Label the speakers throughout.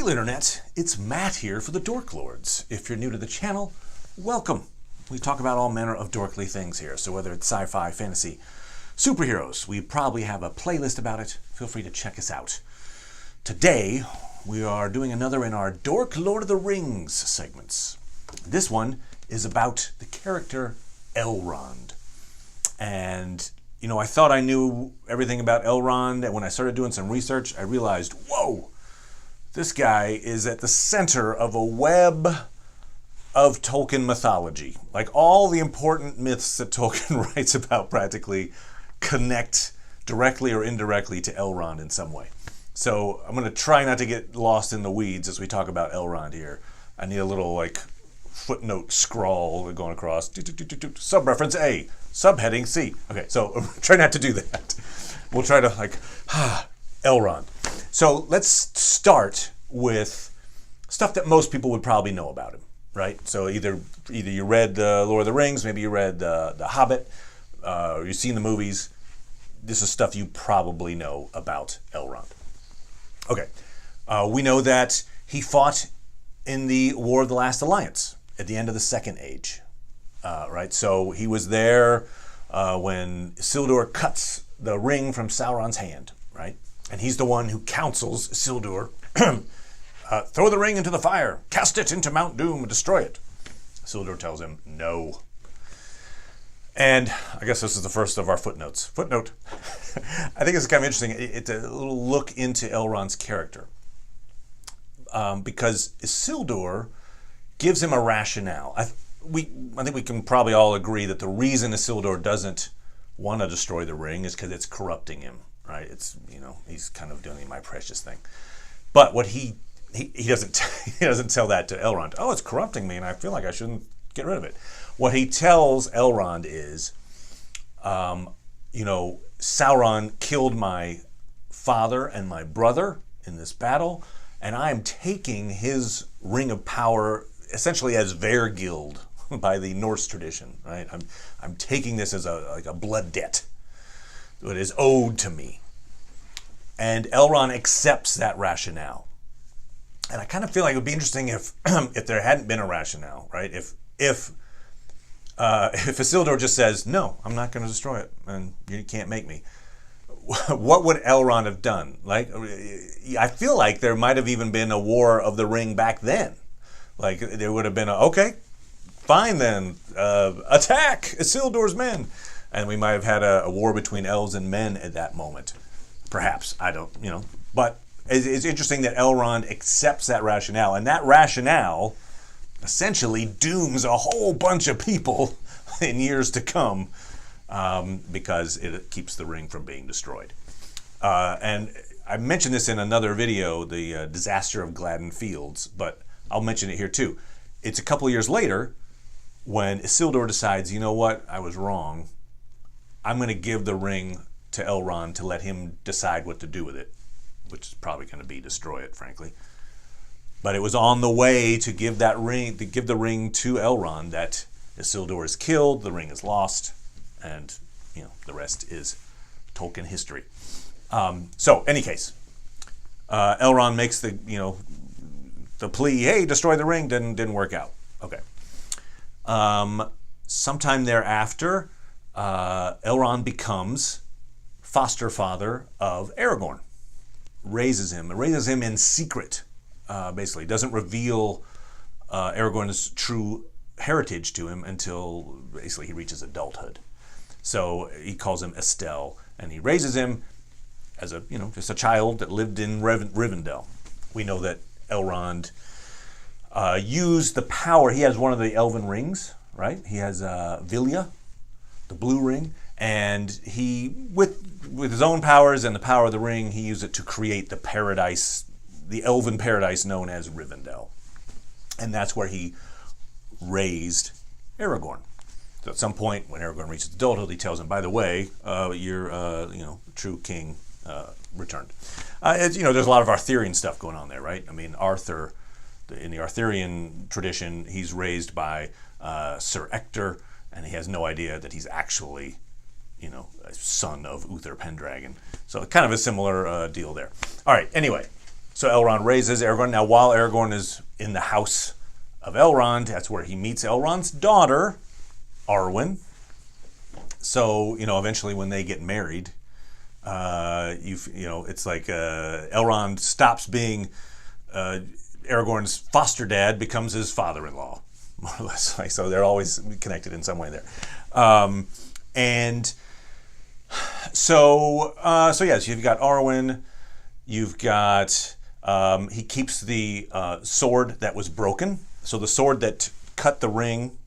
Speaker 1: Hello Internet, it's Matt here for the Dork Lords. If you're new to the channel, welcome. We talk about all manner of dorkly things here, so whether it's sci-fi, fantasy, superheroes, we probably have a playlist about it. Feel free to check us out. Today, we are doing another in our Dork Lord of the Rings segments. This one is about the character Elrond. And, you know, I thought I knew everything about Elrond, and when I started doing some research, I realized, whoa! This guy is at the center of a web of Tolkien mythology. Like all the important myths that Tolkien writes about practically connect directly or indirectly to Elrond in some way. So I'm going to try not to get lost in the weeds as we talk about Elrond here. I need a little like footnote scrawl going across. Sub-reference A, subheading C. Okay, so try not to do that. We'll try to like, Elrond. So let's start with stuff that most people would probably know about him, right? So either you read Lord of the Rings, maybe you read The Hobbit, or you've seen the movies. This is stuff you probably know about Elrond. Okay, we know that he fought in the War of the Last Alliance at the end of the Second Age, right? So he was there when Isildur cuts the ring from Sauron's hand, right? And he's the one who counsels Isildur, throw the ring into the fire, cast it into Mount Doom and destroy it. Isildur tells him, no. And I guess this is the first of our footnotes. Footnote. I think it's kind of interesting. It's a little look into Elrond's character. Because Isildur gives him a rationale. I think we can probably all agree that the reason Isildur doesn't want to destroy the ring is because it's corrupting him. Right, it's, you know, he's kind of doing my precious thing, but what he doesn't he doesn't tell that to Elrond. Oh, it's corrupting me, and I feel like I shouldn't get rid of it. What he tells Elrond is, you know, Sauron killed my father and my brother in this battle, and I'm taking his ring of power essentially as Vergild by the Norse tradition. Right, I'm taking this as a blood debt. It is owed to me. And Elrond accepts that rationale. And I kind of feel like it would be interesting if if there hadn't been a rationale, right? If Isildur just says, no, I'm not going to destroy it, and you can't make me. What would Elrond have done? Like, I feel like there might have even been a War of the Ring back then. Like, there would have been okay, fine then, attack Isildur's men. And we might have had a war between elves and men at that moment. Perhaps. I don't, you know. But it's interesting that Elrond accepts that rationale. And that rationale essentially dooms a whole bunch of people in years to come because it keeps the ring from being destroyed. And I mentioned this in another video, the disaster of Gladden Fields, but I'll mention it here too. It's a couple years later when Isildur decides, you know what, I was wrong. I'm going to give the ring to Elrond to let him decide what to do with it, which is probably going to be destroy it, frankly. But it was on the way to give that ring, to give the ring to Elrond, that Isildur is killed, the ring is lost, and you know the rest is Tolkien history. So, any case, Elrond makes the the plea, hey, destroy the ring, didn't work out. Okay. Sometime thereafter, Elrond becomes foster father of Aragorn, raises him in secret, basically doesn't reveal Aragorn's true heritage to him until basically he reaches adulthood. So he calls him Estelle, and he raises him as a, just a child that lived in Rivendell. We know that Elrond used the power. He has one of the elven rings, right? He has Vilya, the blue ring, and he, with his own powers and the power of the ring, he used it to create the paradise, the elven paradise known as Rivendell. And that's where he raised Aragorn. So at some point, when Aragorn reaches adulthood, he tells him, by the way, your true king returned. There's a lot of Arthurian stuff going on there, right? I mean, Arthur, in the Arthurian tradition, he's raised by Sir Ector, and he has no idea that he's actually, a son of Uther Pendragon. So kind of a similar deal there. All right, anyway, So Elrond raises Aragorn. Now, while Aragorn is in the house of Elrond, that's where he meets Elrond's daughter, Arwen. So, eventually when they get married, it's like Elrond stops being Aragorn's foster dad, becomes his father-in-law, more or less. So they're always connected in some way there. So you've got Arwen. You've got he keeps the sword that was broken. So the sword that cut the ring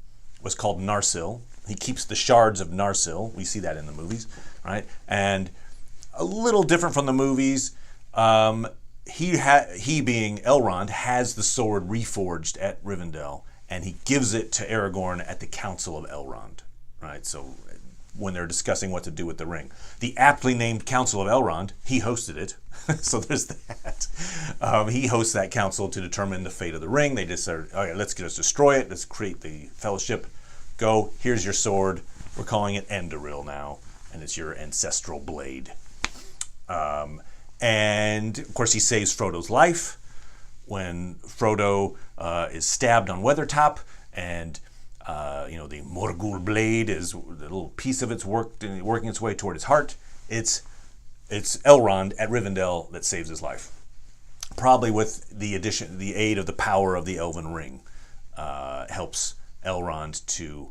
Speaker 1: was called Narsil. He keeps the shards of Narsil. We see that in the movies, right? And a little different from the movies. He being Elrond has the sword reforged at Rivendell, and he gives it to Aragorn at the Council of Elrond, right? So when they're discussing what to do with the ring, the aptly named Council of Elrond, he hosted it. So there's that. He hosts that council to determine the fate of the ring. They just said, okay, let's just destroy it. Let's create the Fellowship. Go, here's your sword. We're calling it Earendil now, and it's your ancestral blade. And, of course, he saves Frodo's life when Frodo is stabbed on Weathertop, and, the Morgul blade is the little piece of it's working its way toward his heart. It's Elrond at Rivendell that saves his life. Probably with the aid of the power of the Elven Ring, helps Elrond to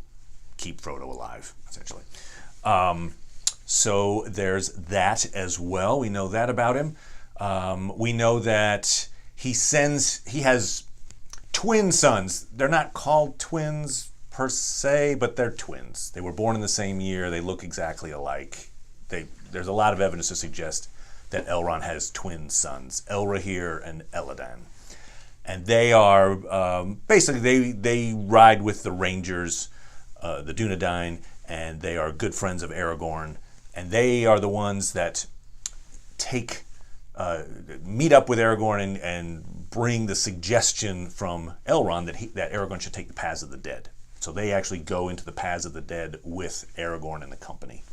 Speaker 1: keep Frodo alive, essentially. So there's that as well. We know that about him. We know that he has twin sons. They're not called twins per se, but they're twins. They were born in the same year. They look exactly alike. There's a lot of evidence to suggest that Elrond has twin sons, Elrohir and Elladan. And they are, basically, they ride with the Rangers, the Dunedain, and they are good friends of Aragorn. And they are the ones that meet up with Aragorn and bring the suggestion from Elrond that Aragorn should take the Paths of the Dead. So they actually go into the Paths of the Dead with Aragorn and the company.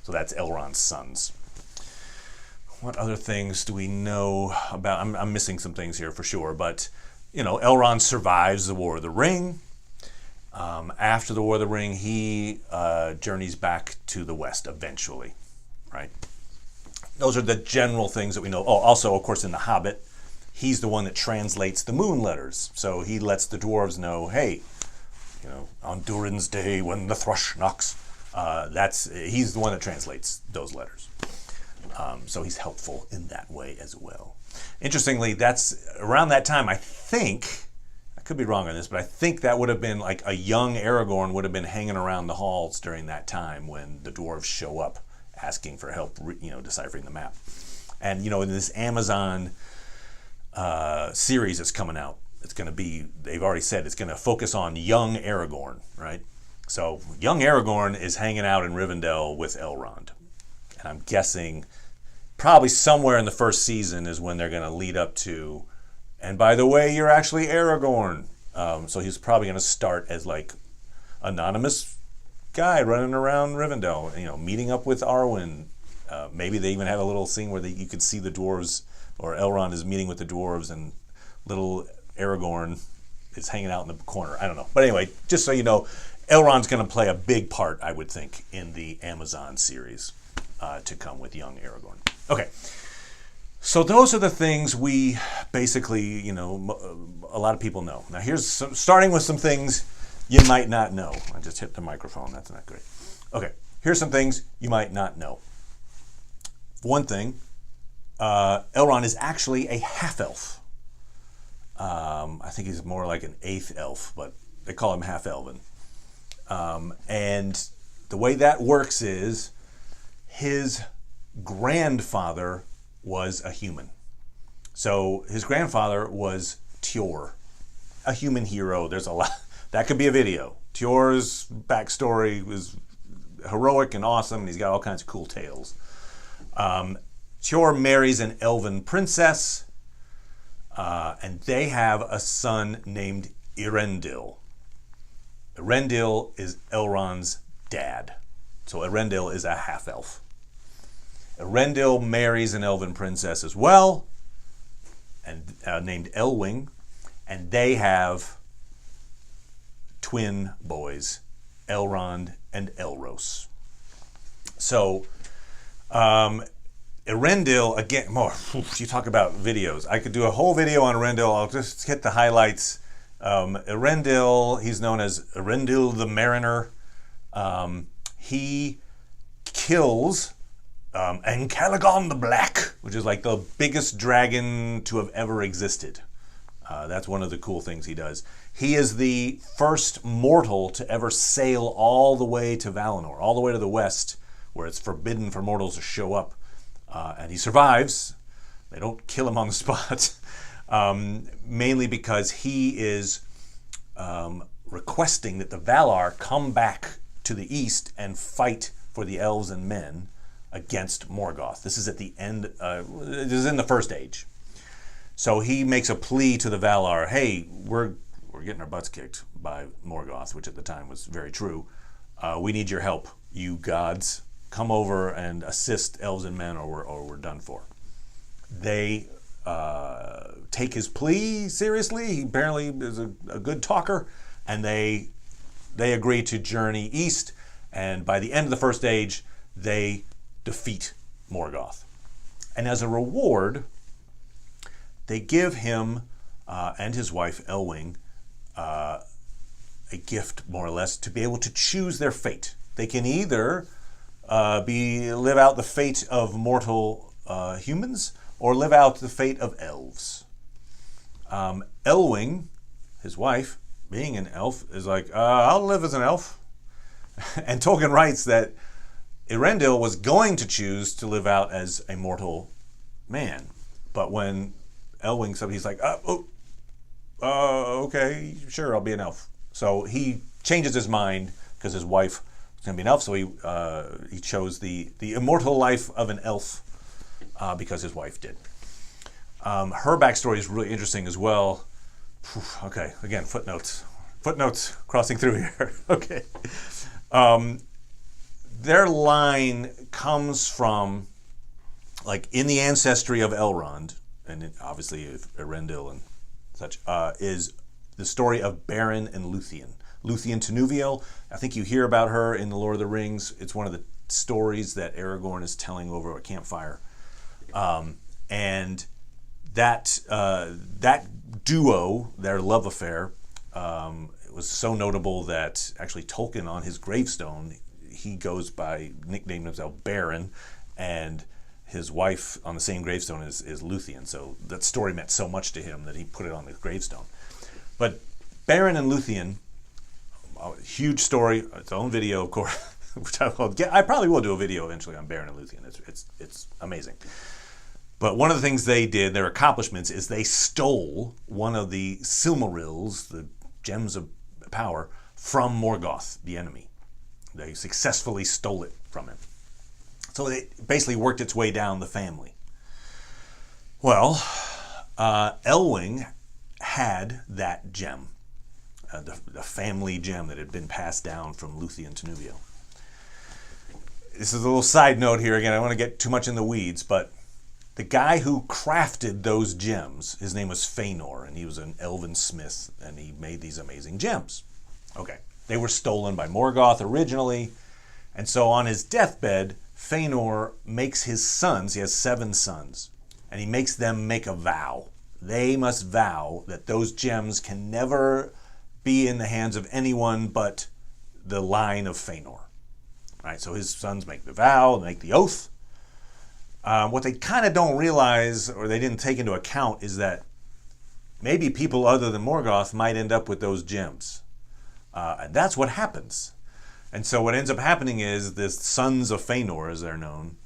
Speaker 1: So that's Elrond's sons. What other things do we know about? I'm missing some things here for sure, but Elrond survives the War of the Ring. After the War of the Ring, he journeys back to the west eventually, right? Those are the general things that we know. Oh, also, of course, in The Hobbit, he's the one that translates the moon letters. So he lets the dwarves know, hey, on Durin's day when the thrush knocks, he's the one that translates those letters. So he's helpful in that way as well. Interestingly, that's around that time, I think, I could be wrong on this, but I think that would have been like a young Aragorn would have been hanging around the halls during that time when the dwarves show up asking for help, deciphering the map. And, in this Amazon series that's coming out, it's going to be, they've already said it's going to focus on young Aragorn, right? So young Aragorn is hanging out in Rivendell with Elrond. And I'm guessing probably somewhere in the first season is when they're going to lead up to, and by the way, you're actually Aragorn. So he's probably going to start as like anonymous guy running around Rivendell, meeting up with Arwen. Maybe they even have a little scene where you could see the dwarves, or Elrond is meeting with the dwarves, and little Aragorn is hanging out in the corner. I don't know. But anyway, just so you know, Elrond's going to play a big part, I would think, in the Amazon series to come with young Aragorn. Okay. So those are the things we basically, a lot of people know. Now here's starting with some things you might not know. I just hit the microphone. That's not great. Okay. Here's some things you might not know. One thing, Elrond is actually a half-elf. I think he's more like an eighth elf, but they call him half-elven. And the way that works is his grandfather was a human. So his grandfather was Tjor, a human hero. There's a lot. That could be a video. Tjor's backstory was heroic and awesome, and he's got all kinds of cool tales. Tjor marries an elven princess, and they have a son named Earendil. Earendil is Elrond's dad. So Earendil is a half-elf. Earendil marries an elven princess as well, and named Elwing, and they have twin boys, Elrond and Elros. So, Earendil, again, more, you talk about videos. I could do a whole video on Earendil. I'll just hit the highlights. Earendil, he's known as Earendil the Mariner. He kills Ancalagon the Black, which is like the biggest dragon to have ever existed. That's one of the cool things he does. He is the first mortal to ever sail all the way to Valinor, all the way to the west, where it's forbidden for mortals to show up. And he survives. They don't kill him on the spot, mainly because he is requesting that the Valar come back to the east and fight for the elves and men against Morgoth. This is at the end, this is in the First Age. So he makes a plea to the Valar, hey, we're getting our butts kicked by Morgoth, which at the time was very true. We need your help, you gods. Come over and assist elves and men, or we're done for. They take his plea seriously. He apparently is a good talker, and they agree to journey east, and by the end of the First Age, they defeat Morgoth. And as a reward, they give him and his wife, Elwing, a gift, more or less, to be able to choose their fate. They can either live out the fate of mortal humans, or live out the fate of elves. Elwing, his wife, being an elf, is like, I'll live as an elf. And Tolkien writes that Earendil was going to choose to live out as a mortal man. But when Elwing said, he's like, okay, sure, I'll be an elf. So he changes his mind because his wife was going to be an elf, so he chose the immortal life of an elf because his wife did. Her backstory is really interesting as well. Okay, again, footnotes crossing through here. Okay. Their line comes from, like, in the ancestry of Elrond, and obviously Earendil and such, is the story of Beren and Luthien. Luthien Tinuviel, I think you hear about her in The Lord of the Rings. It's one of the stories that Aragorn is telling over a campfire. And that duo, their love affair, was so notable that actually Tolkien, on his gravestone, he goes by, nicknamed himself Beren, and his wife on the same gravestone is Luthien. So that story meant so much to him that he put it on the gravestone. But Beren and Luthien, a huge story, its own video, of course, which I probably will do a video eventually on Beren and Luthien. It's amazing. But one of the things they did, their accomplishments, is they stole one of the Silmarils, the gems of power, from Morgoth, the enemy. They successfully stole it from him. So it basically worked its way down the family. Well, Elwing had that gem, the family gem that had been passed down from Luthien Tinuviel. This is a little side note here. Again, I don't want to get too much in the weeds, but the guy who crafted those gems, his name was Feanor, and he was an elven smith, and he made these amazing gems. Okay, they were stolen by Morgoth originally, and so on his deathbed, Feanor makes his sons, he has 7 sons, and he makes them make a vow. They must vow that those gems can never be in the hands of anyone but the line of Feanor. All right, so his sons make the vow, make the oath. What they kind of don't realize, or they didn't take into account, is that maybe people other than Morgoth might end up with those gems. And that's what happens. And so what ends up happening is the sons of Feanor, as they're known,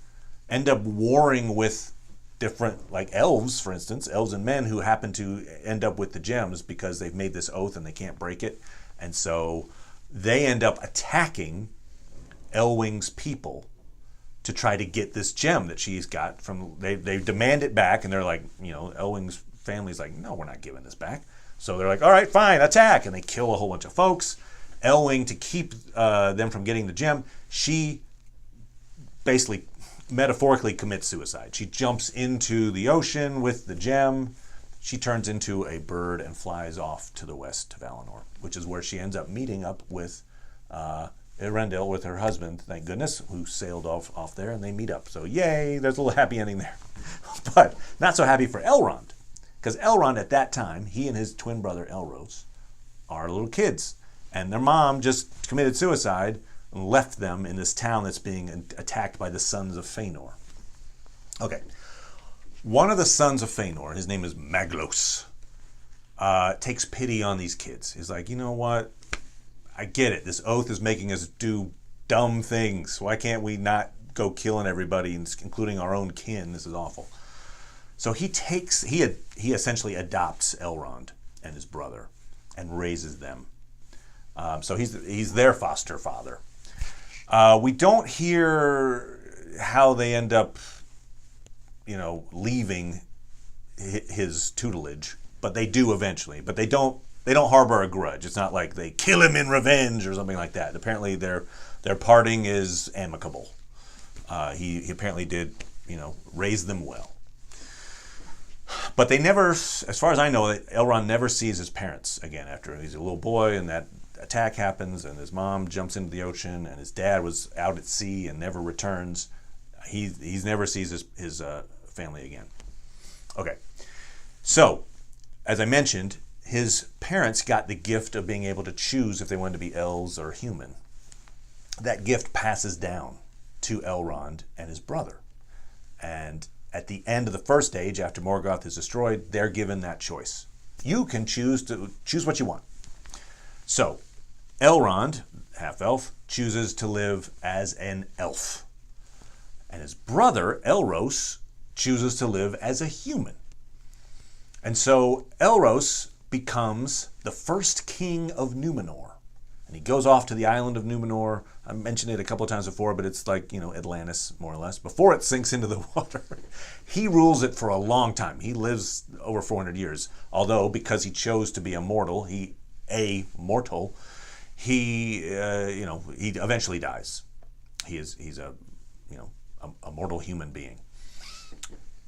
Speaker 1: end up warring with different, like elves, for instance, elves and men who happen to end up with the gems because they've made this oath and they can't break it. And so they end up attacking Elwing's people to try to get this gem that she's got from, they demand it back, and they're like, Elwing's family's like, no, we're not giving this back. So they're like, all right, fine, attack. And they kill a whole bunch of folks. Elwing, to keep them from getting the gem, she basically metaphorically commits suicide. She jumps into the ocean with the gem, she turns into a bird and flies off to the west to Valinor, which is where she ends up meeting up with Earendil, with her husband, thank goodness, who sailed off there, and they meet up. So yay, there's a little happy ending there. But not so happy for Elrond, because Elrond at that time, he and his twin brother Elros are little kids, and their mom just committed suicide and left them in this town that's being attacked by the sons of Feanor. Okay. One of the sons of Feanor, his name is Maglos, takes pity on these kids. He's like, you know what? I get it. This oath is making us do dumb things. Why can't we not go killing everybody, including our own kin? This is awful. So he essentially adopts Elrond and his brother and raises them. So he's their foster father. We don't hear how they end up, leaving his tutelage, but they do eventually. But they don't harbor a grudge. It's not like they kill him in revenge or something like that. Apparently their parting is amicable. He apparently did, raise them well. But they never, as far as I know, Elrond never sees his parents again after he's a little boy, and that attack happens, and his mom jumps into the ocean, and his dad was out at sea and never returns. He's never sees his family again. Okay, so as I mentioned, his parents got the gift of being able to choose if they wanted to be elves or human. That gift passes down to Elrond and his brother. And at the end of the first age, after Morgoth is destroyed, they're given that choice. You can choose what you want. So, Elrond, half-elf, chooses to live as an elf. And his brother, Elros, chooses to live as a human. And so Elros becomes the first king of Numenor. And he goes off to the island of Numenor. I mentioned it a couple of times before, but it's like, Atlantis, more or less, before it sinks into the water. He rules it for a long time. He lives over 400 years. Although, because he chose to be mortal, he eventually dies. He's a mortal human being.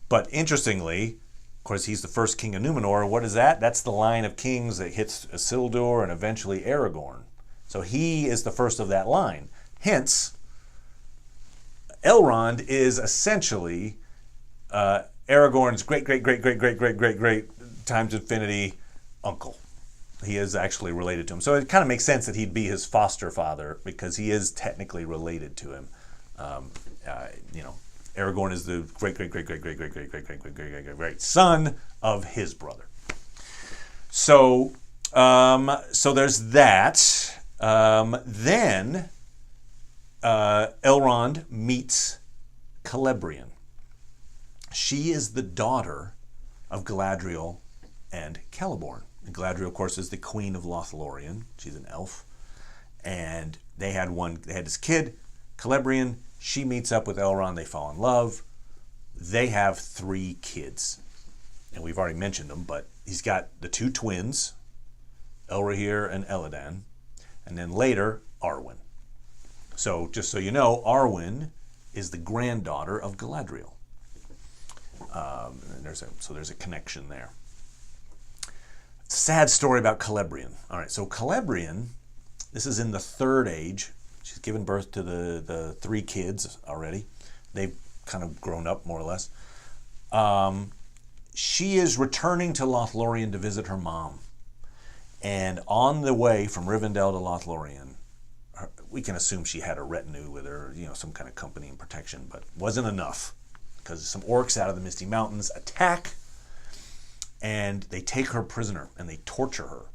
Speaker 1: But interestingly, of course, he's the first king of Numenor. What is that? That's the line of kings that hits Isildur and eventually Aragorn. So he is the first of that line. Hence, Elrond is essentially Aragorn's great times infinity uncle. He is actually related to him. So it kind of makes sense that he'd be his foster father, because he is technically related to him. Aragorn is the great son of his brother. So there's that. Then Elrond meets Galadriel. She is the daughter of Galadriel and Celeborn. And Galadriel, of course, is the queen of Lothlorien. She's an elf. And they had this kid, Galadriel. She meets up with Elrond. They fall in love. They have 3 kids. And we've already mentioned them, but he's got the 2 twins, Elrohir and Elladan. And then later, Arwen. So just so you know, Arwen is the granddaughter of Galadriel. There's a connection there. Sad story about Galadriel. All right, so Galadriel, this is in the 3rd age. She's given birth to the 3 kids already. They've kind of grown up, more or less. She is returning to Lothlorien to visit her mom. And on the way from Rivendell to Lothlorien, we can assume she had a retinue with her, some kind of company and protection, but wasn't enough, because some orcs out of the Misty Mountains attack, and they take her prisoner and they torture her.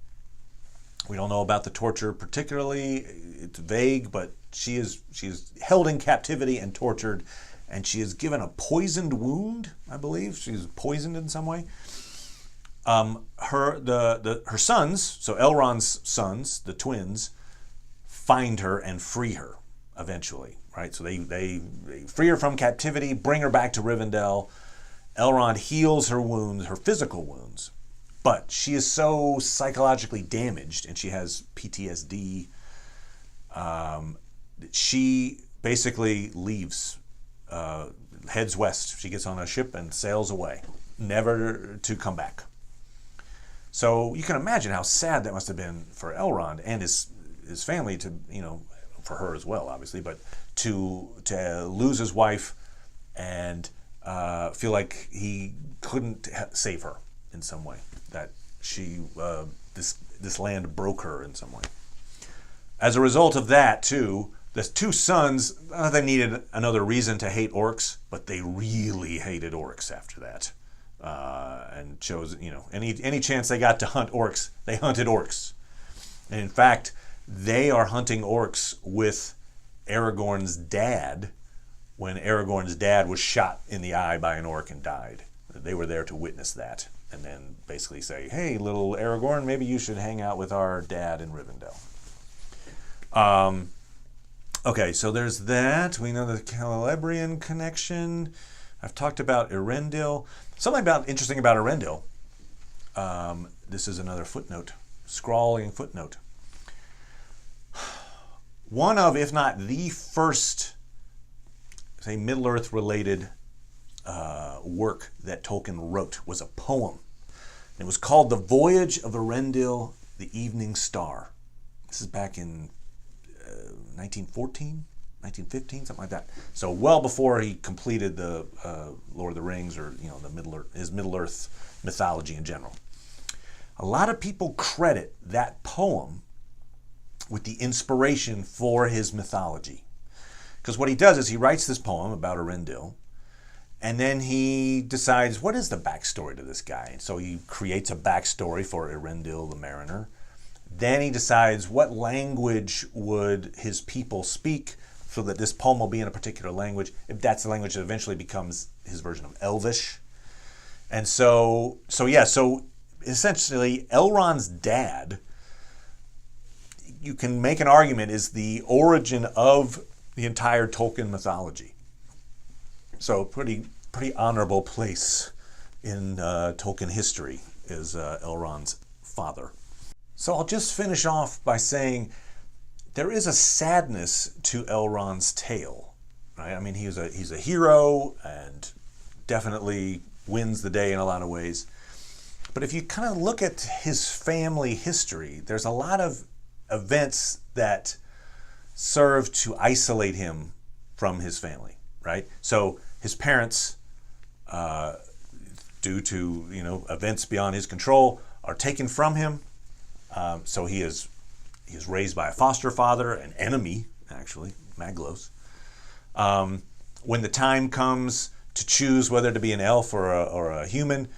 Speaker 1: We don't know about the torture particularly. It's vague, but she is held in captivity and tortured, and she is given a poisoned wound, I believe. She's poisoned in some way. Her sons, so Elrond's sons, the twins, find her and free her eventually, right? So they free her from captivity, bring her back to Rivendell. Elrond heals her wounds, her physical wounds, but she is so psychologically damaged, and she has PTSD. She basically leaves, heads west. She gets on a ship and sails away, never to come back. So you can imagine how sad that must have been for Elrond and his family to, for her as well, obviously, but to lose his wife and feel like he couldn't save her in some way, that she this land broke her in some way. As a result of that, too, the two sons, they needed another reason to hate orcs, but they really hated orcs after that, and chose, any chance they got to hunt orcs, they hunted orcs. And in fact, they are hunting orcs with Aragorn's dad when Aragorn's dad was shot in the eye by an orc and died. They were there to witness that and then basically say, hey, little Aragorn, maybe you should hang out with our dad in Rivendell. Okay, so there's that. We know the Celebrian connection. I've talked about Earendil. Something interesting about Earendil. This is another footnote, scrawling footnote. One of, if not the first, say, Middle-earth related work that Tolkien wrote was a poem. It was called The Voyage of Earendil, the Evening Star. This is back in 1914, 1915, something like that. So well before he completed the Lord of the Rings or his Middle-earth mythology in general. A lot of people credit that poem with the inspiration for his mythology. Because what he does is he writes this poem about Earendil, and then he decides, what is the backstory to this guy? And so he creates a backstory for Earendil the Mariner. Then he decides what language would his people speak so that this poem will be in a particular language, if that's the language that eventually becomes his version of Elvish. And so essentially Elrond's dad, you can make an argument, is the origin of the entire Tolkien mythology. So pretty honorable place in Tolkien history is Elrond's father. So I'll just finish off by saying there is a sadness to Elrond's tale, right? I mean, he's a hero and definitely wins the day in a lot of ways. But if you kind of look at his family history, there's a lot of events that serve to isolate him from his family, right? So his parents, due to events beyond his control, are taken from him. So he is raised by a foster father, an enemy, actually, Maglos. When the time comes to choose whether to be an elf or a human,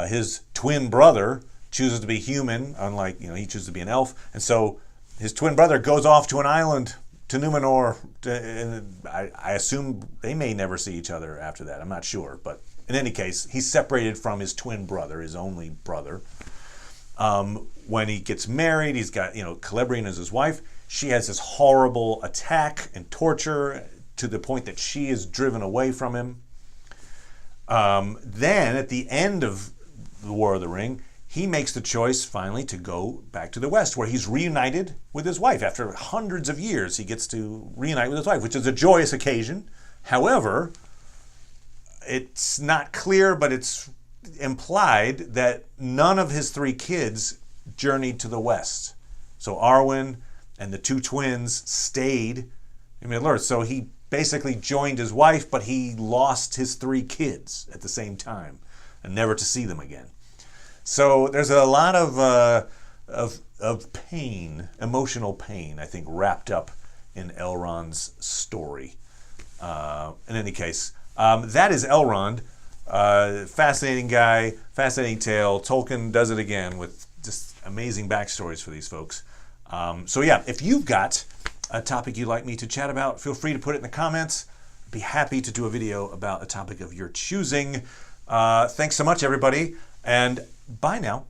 Speaker 1: his twin brother chooses to be human, unlike, he chooses to be an elf. And so his twin brother goes off to an island, to Numenor, and I assume they may never see each other after that. I'm not sure. But in any case, he's separated from his twin brother, his only brother. When he gets married, he's got, Celebrian as his wife. She has this horrible attack and torture to the point that she is driven away from him. Then, at the end of the War of the Ring, he makes the choice finally to go back to the West, where he's reunited with his wife. After hundreds of years, he gets to reunite with his wife, which is a joyous occasion. However, it's not clear, but it's implied that none of his three kids journeyed to the West. So Arwen and the two twins stayed in Middle-earth. So he basically joined his wife, but he lost his three kids at the same time and never to see them again. So there's a lot of pain, emotional pain, I think, wrapped up in Elrond's story. In any case, that is Elrond. Fascinating guy, fascinating tale. Tolkien does it again with just amazing backstories for these folks. So yeah, if you've got a topic you'd like me to chat about, feel free to put it in the comments. I'd be happy to do a video about a topic of your choosing. Thanks so much, everybody, and bye now.